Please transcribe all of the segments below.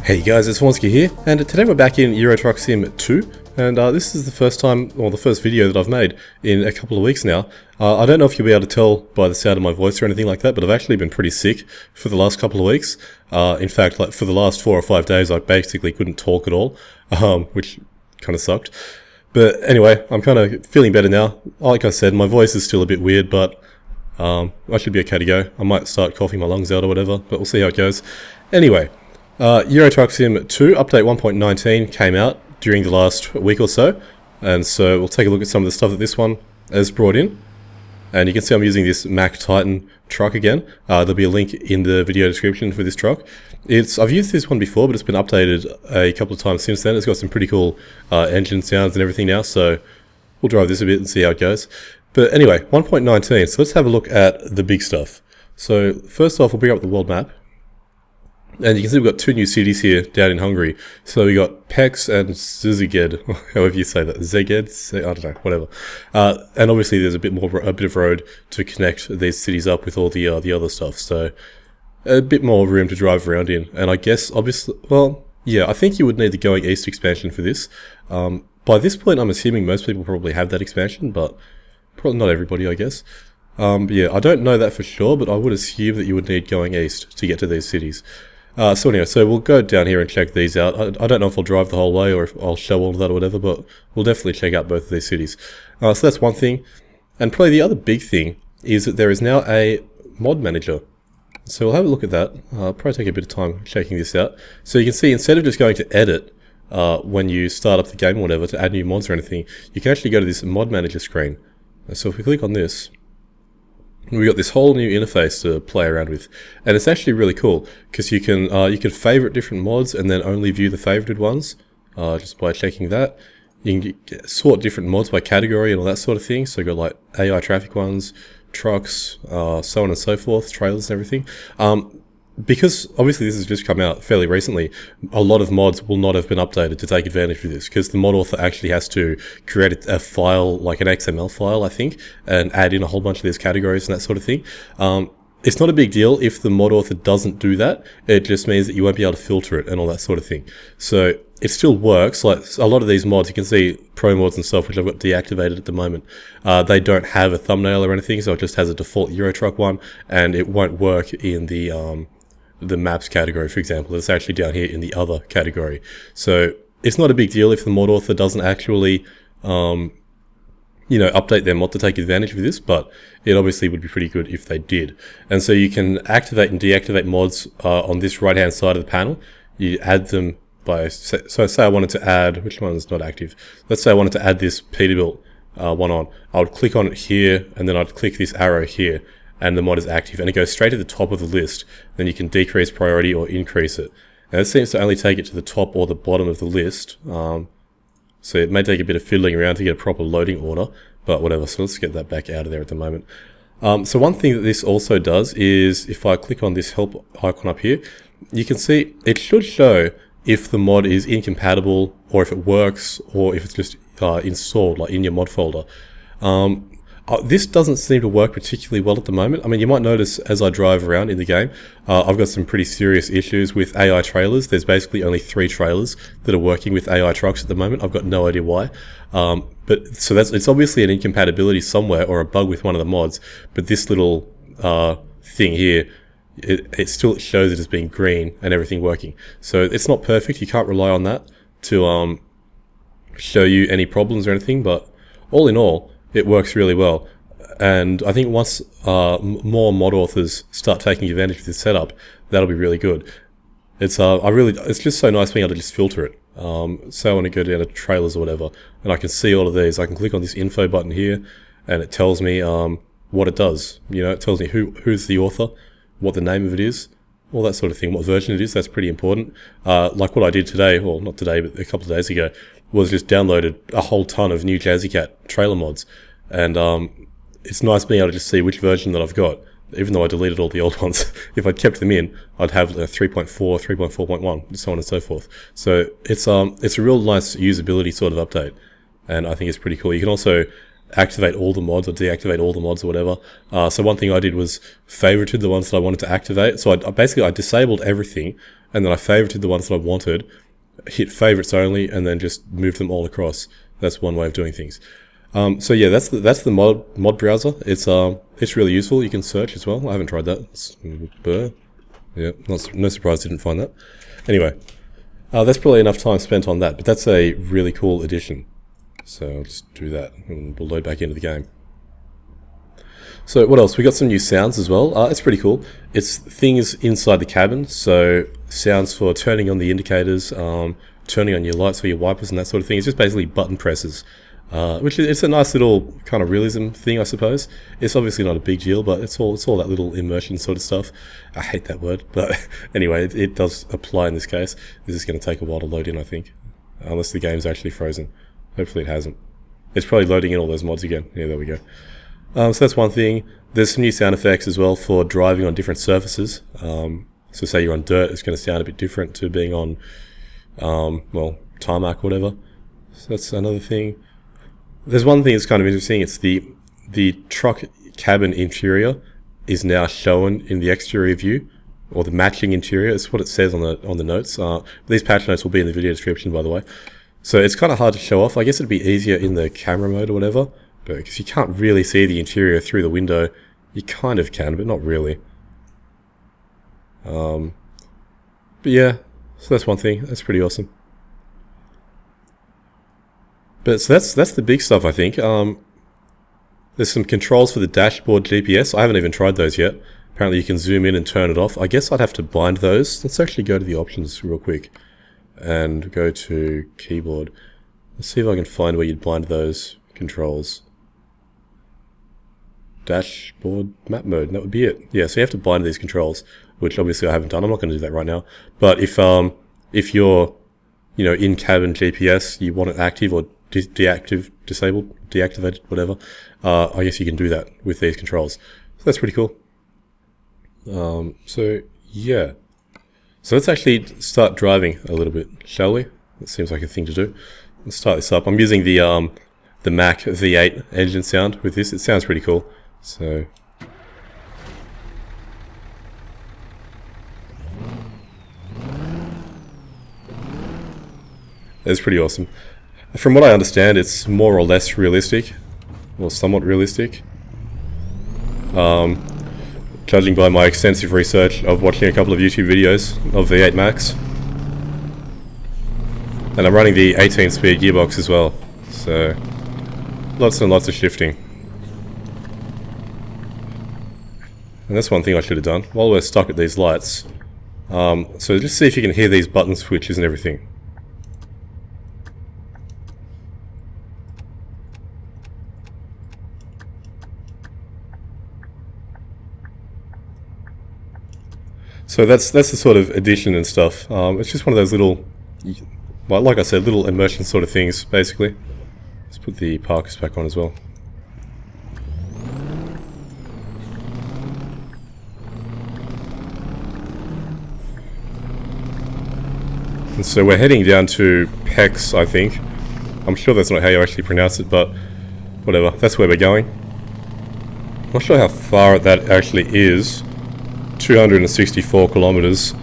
Hey guys, it's Vornskyr here, and today we're back in Euro Truck Sim 2, and this is the first time, or the first video that I've made in a couple of weeks now. I don't know if you'll be able to tell by the sound of my voice or anything like that, but I've actually been pretty sick for the last couple of weeks. In fact, like for the last 4 or 5 days, I basically couldn't talk at all, which kind of sucked. But anyway, I'm kind of feeling better now. Like I said, my voice is still a bit weird, but I should be okay to go. I might start coughing my lungs out or whatever, but we'll see how it goes. Anyway. Euro Truck Sim 2 update 1.19 came out during the last week or so, and so we'll take a look at some of the stuff that this one has brought in. And you can see I'm using this Mack Titan truck again. There'll be a link in the video description for this truck. I've used this one before, but it's been updated a couple of times since then. It's got some pretty cool engine sounds and everything now, so we'll drive this a bit and see how it goes. But anyway, 1.19, so let's have a look at the big stuff. So first off, we'll bring up the world map. And you can see we've got 2 new cities here down in Hungary. So we got Pécs and Szeged, however you say that, Szeged, I don't know, whatever. And obviously there's a bit of road to connect these cities up with all the other stuff. So a bit more room to drive around in. And I guess obviously, well, yeah, I think you would need the Going East expansion for this. By this point, I'm assuming most people probably have that expansion, but probably not everybody, I guess. Yeah, I don't know that for sure, but I would assume that you would need Going East to get to these cities. So anyway, so we'll go down here and check these out. I don't know if I'll drive the whole way or if I'll show all of that or whatever, but we'll definitely check out both of these cities. So that's one thing. And probably the other big thing is that there is now a mod manager. So we'll have a look at that. I'll probably take a bit of time checking this out. So you can see instead of just going to edit when you start up the game or whatever to add new mods or anything, you can actually go to this mod manager screen. So if we click on this, we got this whole new interface to play around with, and it's actually really cool because you can favorite different mods and then only view the favorited ones just by checking that. You can sort different mods by category and all that sort of thing. So you got like AI traffic ones, trucks, so on and so forth, trailers and everything. Because obviously this has just come out fairly recently, a lot of mods will not have been updated to take advantage of this because the mod author actually has to create a file, like an XML file, I think, and add in a whole bunch of these categories and that sort of thing. It's not a big deal if the mod author doesn't do that. It just means that you won't be able to filter it and all that sort of thing. So it still works. Like a lot of these mods, you can see pro mods and stuff, which I've got deactivated at the moment. They don't have a thumbnail or anything, so it just has a default Euro Truck one, and it won't work in the maps category, for example. It's actually down here in the other category. So it's not a big deal if the mod author doesn't actually, update their mod to take advantage of this, but it obviously would be pretty good if they did. And so you can activate and deactivate mods on this right-hand side of the panel. You add them by, so say I wanted to add, which one's not active? Let's say I wanted to add this Peterbilt one on. I would click on it here, and then I'd click this arrow here, and the mod is active, and it goes straight to the top of the list. Then you can decrease priority or increase it. And it seems to only take it to the top or the bottom of the list. So it may take a bit of fiddling around to get a proper loading order, but whatever. So let's get that back out of there at the moment. So one thing that this also does is if I click on this help icon up here, you can see it should show if the mod is incompatible or if it works or if it's just installed like in your mod folder. This doesn't seem to work particularly well at the moment. I mean, you might notice as I drive around in the game, I've got some pretty serious issues with AI trailers. There's basically only 3 trailers that are working with AI trucks at the moment. I've got no idea why. But so it's obviously an incompatibility somewhere or a bug with one of the mods. But this little thing here, it still shows it as being green and everything working. So it's not perfect. You can't rely on that to show you any problems or anything. But all in all, it works really well, and I think once more mod authors start taking advantage of this setup, that'll be really good. It's just so nice being able to just filter it. So I want to go down to trailers or whatever, and I can see all of these. I can click on this info button here, and it tells me what it does. It tells me who's the author, what the name of it is, all that sort of thing, what version it is. That's pretty important. Like what I did today, well, not today, but a couple of days ago, was just downloaded a whole ton of new Jazzy Cat trailer mods. And it's nice being able to just see which version that I've got, even though I deleted all the old ones. If I'd kept them in, I'd have 3.4, 3.4.1, and so on and so forth. So it's a real nice usability sort of update, and I think it's pretty cool. You can also activate all the mods or deactivate all the mods or whatever. So one thing I did was favorited the ones that I wanted to activate. So I disabled everything, and then I favorited the ones that I wanted, hit favorites only, and then just move them all across. That's one way of doing things. So yeah, that's the mod browser. It's really useful. You can search as well. I haven't tried that. Yeah, no surprise didn't find that. Anyway, that's probably enough time spent on that, but that's a really cool addition. So I'll just do that and we'll load back into the game. So what else? We got some new sounds as well. It's pretty cool. It's things inside the cabin, so sounds for turning on the indicators, turning on your lights or your wipers and that sort of thing. It's just basically button presses. Which it's a nice little kind of realism thing, I suppose. It's obviously not a big deal, but it's all that little immersion sort of stuff. I hate that word, but anyway, it does apply in this case. This is going to take a while to load in, I think, unless the game's actually frozen. Hopefully it hasn't. It's probably loading in all those mods again. Yeah, there we go. So that's one thing. There's some new sound effects as well for driving on different surfaces. So say you're on dirt, it's going to sound a bit different to being on, well, tarmac or whatever. So that's another thing. There's one thing that's kind of interesting. It's the truck cabin interior is now shown in the exterior view, or the matching interior. It's what it says on the notes. These patch notes will be in the video description, by the way. So it's kind of hard to show off. I guess it'd be easier in the camera mode or whatever, but because you can't really see the interior through the window, you kind of can, but not really. But yeah, so that's one thing. That's pretty awesome. But so that's the big stuff, I think. There's some controls for the dashboard GPS. I haven't even tried those yet. Apparently you can zoom in and turn it off. I guess I'd have to bind those. Let's actually go to the options real quick and go to keyboard. Let's see if I can find where you'd bind those controls. Dashboard map mode, and that would be it. Yeah, so you have to bind these controls, which obviously I haven't done. I'm not going to do that right now. But if you're, you know, in cabin GPS, you want it active or disabled, deactivated, whatever, I guess you can do that with these controls. So that's pretty cool. So yeah, so let's actually start driving a little bit, shall we? That seems like a thing to do. Let's start this up. I'm using the Mac V8 engine sound with this. It sounds pretty cool. So it's pretty awesome. From what I understand, it's more or less realistic, or somewhat realistic. Judging by my extensive research of watching a couple of YouTube videos of V8 Max. And I'm running the 18-speed gearbox as well, so lots and lots of shifting. And that's one thing I should have done, while we're stuck at these lights. So just see if you can hear these button switches and everything. So that's the sort of addition and stuff. It's just one of those little, well, like I said, little immersion sort of things, basically. Let's put the parkers back on as well. And so we're heading down to PEX, I think. I'm sure that's not how you actually pronounce it, but whatever. That's where we're going. I'm not sure how far that actually is. 264 kilometers.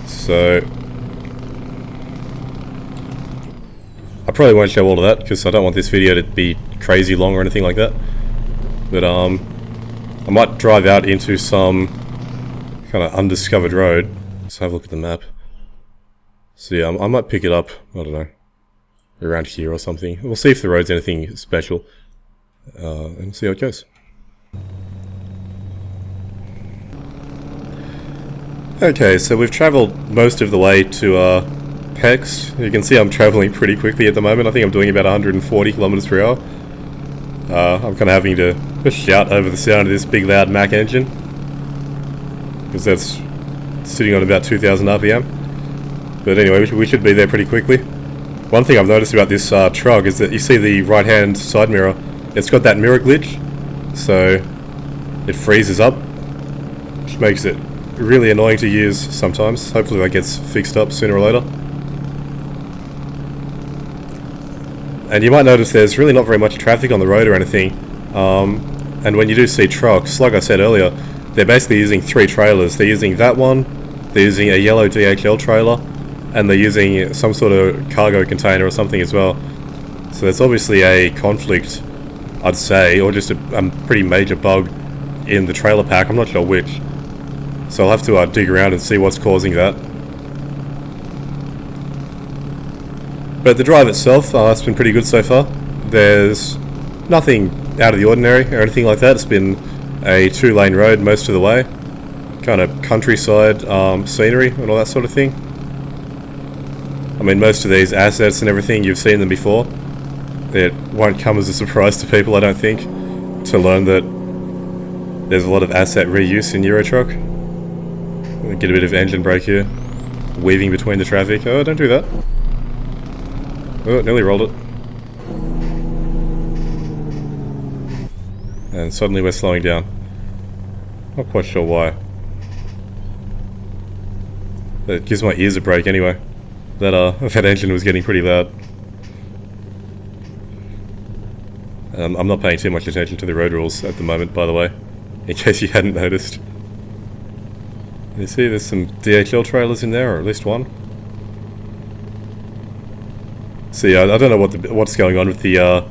So I probably won't show all of that because I don't want this video to be crazy long or anything like that. But I might drive out into some kind of undiscovered road. Let's have a look at the map. So yeah, I might pick it up, I don't know, around here or something. We'll see if the road's anything special, and see how it goes. Okay, so we've travelled most of the way to PEX. You can see I'm travelling pretty quickly at the moment. I think I'm doing about 140 kilometers per hour. I'm kind of having to just shout over the sound of this big loud Mac engine, because that's sitting on about 2,000 RPM. But anyway, we should be there pretty quickly. One thing I've noticed about this truck is that you see the right-hand side mirror. It's got that mirror glitch, so it freezes up, which makes it really annoying to use sometimes. Hopefully that gets fixed up sooner or later. And you might notice there's really not very much traffic on the road or anything. And when you do see trucks, like I said earlier, they're basically using 3 trailers. They're using that one, They're using a yellow DHL trailer, and they're using some sort of cargo container or something as well. So there's obviously a conflict, I'd say, or just a pretty major bug in the trailer pack. I'm not sure which. So I'll have to dig around and see what's causing that. But the drive itself, it's been pretty good so far. There's nothing out of the ordinary or anything like that. It's been a 2-lane road most of the way. Kind of countryside scenery and all that sort of thing. I mean, most of these assets and everything, you've seen them before. It won't come as a surprise to people, I don't think, to learn that there's a lot of asset reuse in Eurotruck. Get a bit of engine brake here. Weaving between the traffic. Oh, don't do that. Oh, nearly rolled it. And suddenly we're slowing down. Not quite sure why. But it gives my ears a break anyway. That engine was getting pretty loud. I'm not paying too much attention to the road rules at the moment, by the way, in case you hadn't noticed. You see there's some DHL trailers in there, or at least one. See, I don't know what's going on with the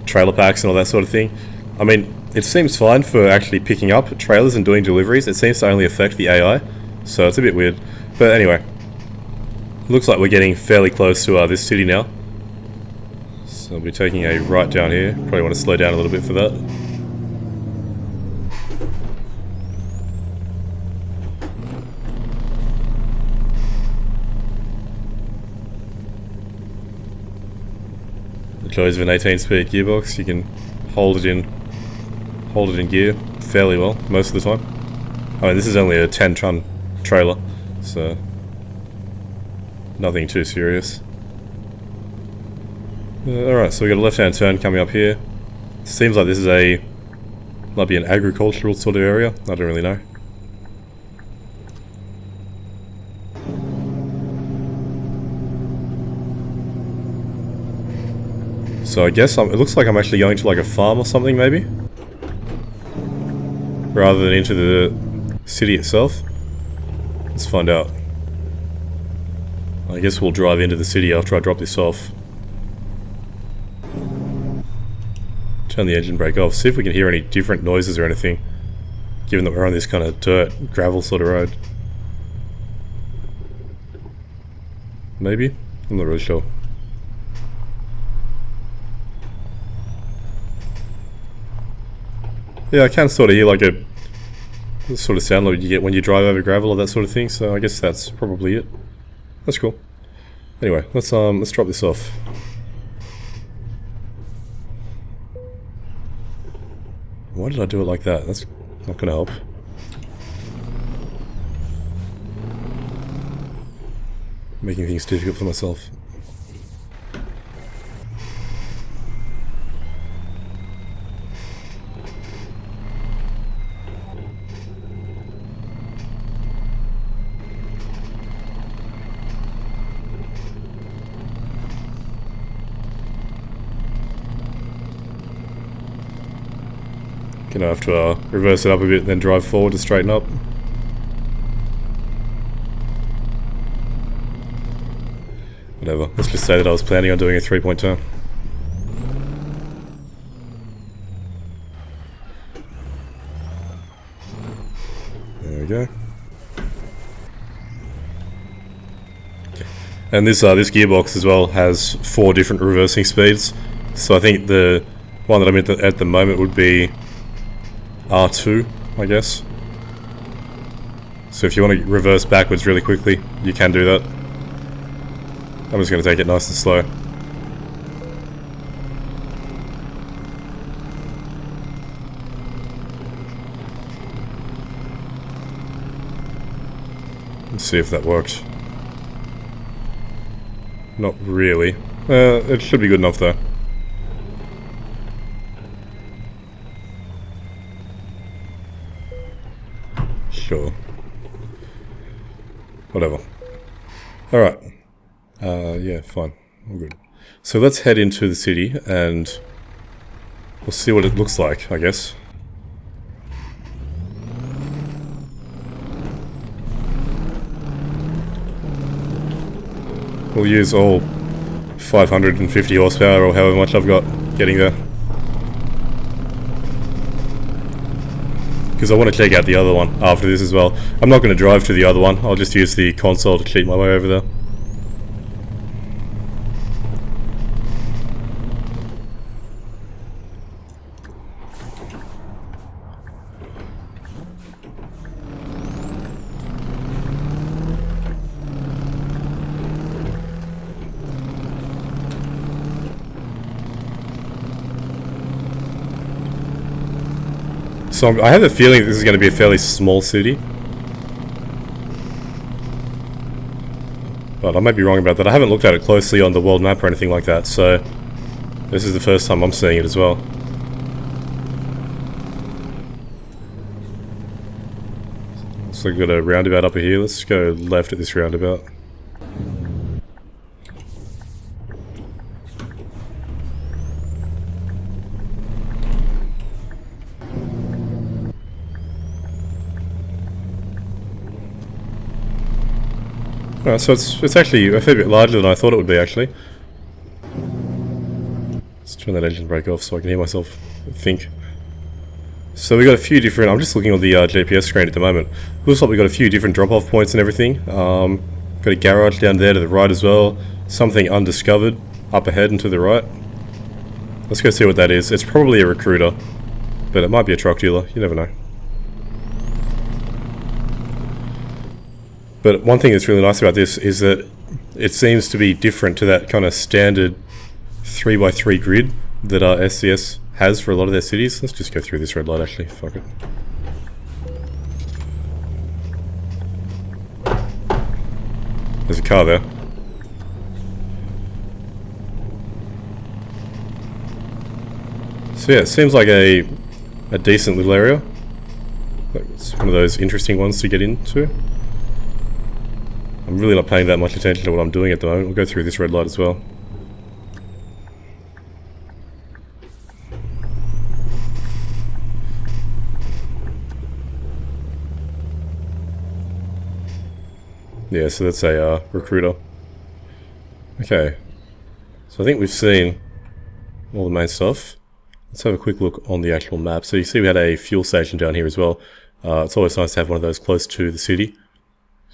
trailer packs and all that sort of thing. I mean, it seems fine for actually picking up trailers and doing deliveries. It seems to only affect the AI, so it's a bit weird. But anyway, looks like we're getting fairly close to this city now. So I'll be taking a right down here. Probably want to slow down a little bit for that. The joys of an 18-speed gearbox. You can hold it in gear fairly well most of the time. I mean, this is only a 10-ton trailer, so nothing too serious. Alright, so we got a left-hand turn coming up here. Seems like this is might be an agricultural sort of area. I don't really know. So I guess it looks like I'm actually going to like a farm or something, maybe? Rather than into the city itself. Let's find out. I guess we'll drive into the city after I drop this off. Turn the engine brake off, see if we can hear any different noises or anything, given that we're on this kind of dirt, gravel sort of road. Maybe? I'm not really sure. Yeah, I can sort of hear like a sort of sound like you get when you drive over gravel or that sort of thing, so I guess that's probably it. That's cool. Anyway, let's drop this off. Why did I do it like that? That's not gonna help. Making things difficult for myself. Gonna have to reverse it up a bit and then drive forward to straighten up. Whatever, let's just say that I was planning on doing a 3-point turn. There we go. And this gearbox as well has 4 different reversing speeds. So I think the one that I'm at the moment would be R2, I guess. So if you want to reverse backwards really quickly, you can do that. I'm just going to take it nice and slow. Let's see if that worked. Not really. It should be good enough though. Sure. Whatever. Alright. Yeah, fine. All good. So let's head into the city and we'll see what it looks like, I guess. we'll use all 550 horsepower or however much I've got getting there. Because I want to check out the other one after this as well. I'm not going to drive to the other one, I'll just use the console to cheat my way over there. So I have a feeling this is going to be a fairly small city. But I might be wrong about that. I haven't looked at it closely on the world map or anything like that, so this is the first time I'm seeing it as well. So we've got a roundabout up here. Let's go left at this roundabout. Alright, so it's actually a fair bit larger than I thought it would be, actually. Let's turn that engine brake off so I can hear myself think. So we got a few different... I'm just looking on the GPS screen at the moment. Looks like we got a few different drop-off points and everything. Got a garage down there to the right as well. Something undiscovered up ahead and to the right. Let's go see what that is. It's probably a recruiter, but it might be a truck dealer. You never know. But one thing that's really nice about this is that it seems to be different to that kind of standard 3x3 grid that SCS has for a lot of their cities. Let's just go through this red light actually, fuck it. There's a car there. So yeah, it seems like a decent little area. It's one of those interesting ones to get into. I'm really not paying that much attention to what I'm doing at the moment. We'll go through this red light as well. Yeah, so that's a recruiter. Okay. So I think we've seen all the main stuff. Let's have a quick look on the actual map. So you see we had a fuel station down here as well. It's always nice to have one of those close to the city.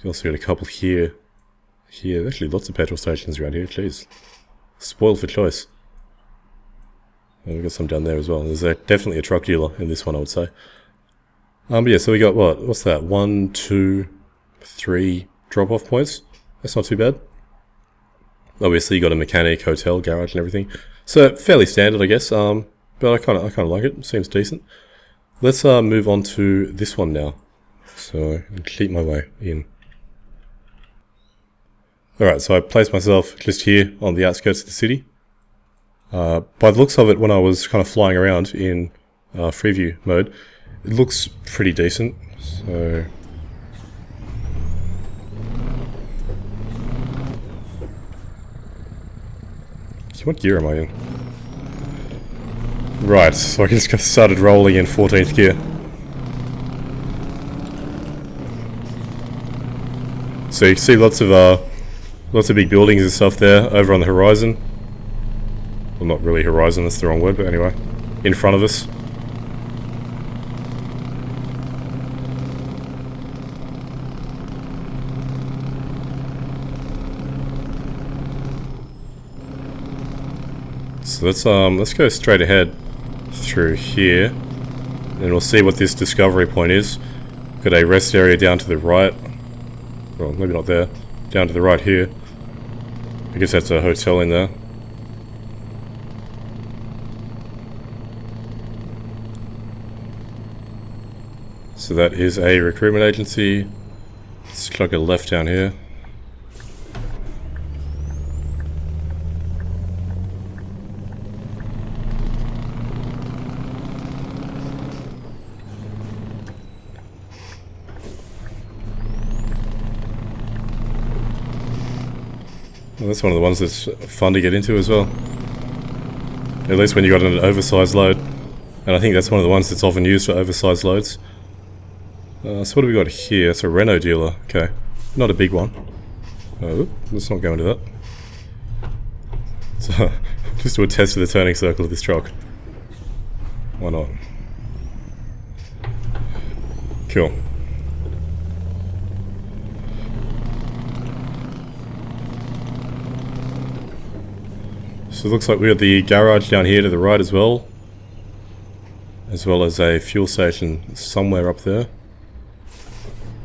You also got a couple here. There's actually lots of petrol stations around here, jeez. Spoiled for choice. And we've got some down there as well. There's definitely a truck dealer in this one, I would say. But yeah, so we got what's that? 1, 2, 3 drop-off points. That's not too bad. Obviously you got a mechanic, hotel, garage and everything. So fairly standard, I guess. But I kinda like it. Seems decent. Let's move on to this one now. So I'll cheat my way in. Alright, so I placed myself just here on the outskirts of the city. By the looks of it, when I was kind of flying around in Freeview mode, it looks pretty decent. So what gear am I in? Right, so I just started rolling in 14th gear. So you can see lots of big buildings and stuff there over on the horizon. Well, not really horizon, that's the wrong word, but anyway, in front of us. So let's go straight ahead through here, and we'll see what this discovery point is. Got a rest area down to the right. Well, maybe not there. Down to the right here. I guess that's a hotel in there. So that is a recruitment agency. Let's chuck a left down here. Well, that's one of the ones that's fun to get into as well. At least when you got an oversized load. And I think that's one of the ones that's often used for oversized loads. So what do we got here? It's a Renault dealer. Okay. Not a big one. Oh, let's not go into that. So just do a test of the turning circle of this truck. Why not? Cool. So it looks like we have the garage down here to the right as well as a fuel station somewhere up there.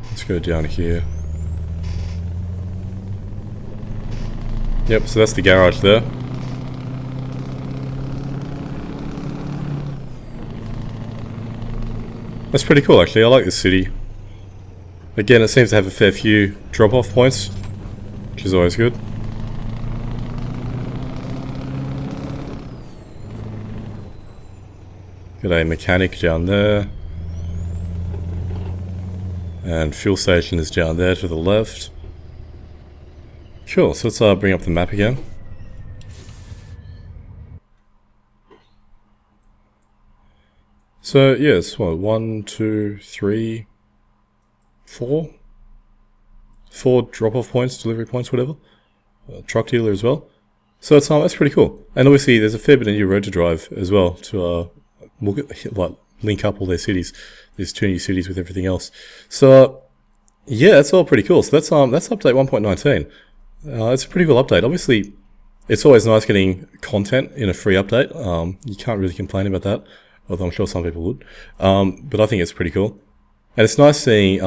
Let's go down here. Yep, so that's the garage there. That's pretty cool actually, I like this city. Again, it seems to have a fair few drop-off points, which is always good. Got a mechanic down there. And fuel station is down there to the left. Cool, so let's bring up the map again. So yes, what, 1, 2, 3, 4? 4 drop-off points, delivery points, whatever. Truck dealer as well. So it's that's pretty cool. And obviously there's a fair bit of new road to drive as well to link up all their cities. There's 2 new cities with everything else. So yeah, that's all pretty cool. So that's update 1.19. It's a pretty cool update. Obviously, it's always nice getting content in a free update. You can't really complain about that, although I'm sure some people would. But I think it's pretty cool. And it's nice seeing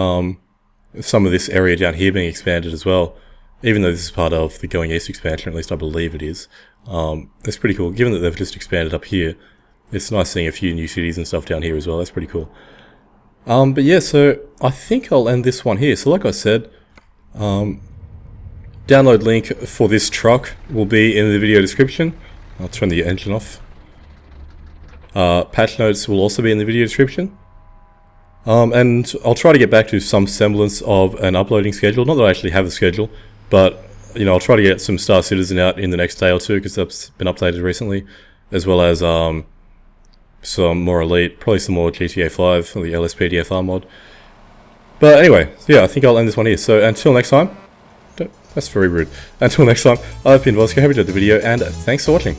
some of this area down here being expanded as well. Even though this is part of the Going East expansion, at least I believe it is. It's pretty cool. Given that they've just expanded up here, it's nice seeing a few new cities and stuff down here as well. That's pretty cool. But yeah, so I think I'll end this one here. So like I said, download link for this truck will be in the video description. I'll turn the engine off. Patch notes will also be in the video description. And I'll try to get back to some semblance of an uploading schedule. Not that I actually have a schedule, but you know, I'll try to get some Star Citizen out in the next day or two because that's been updated recently, as well as some more Elite, probably some more GTA 5 or the LSPDFR mod. But anyway, yeah, I think I'll end this one here. So until next time, that's very rude. Until next time, I've been Vornskyr, hope you enjoyed the video, and thanks for watching.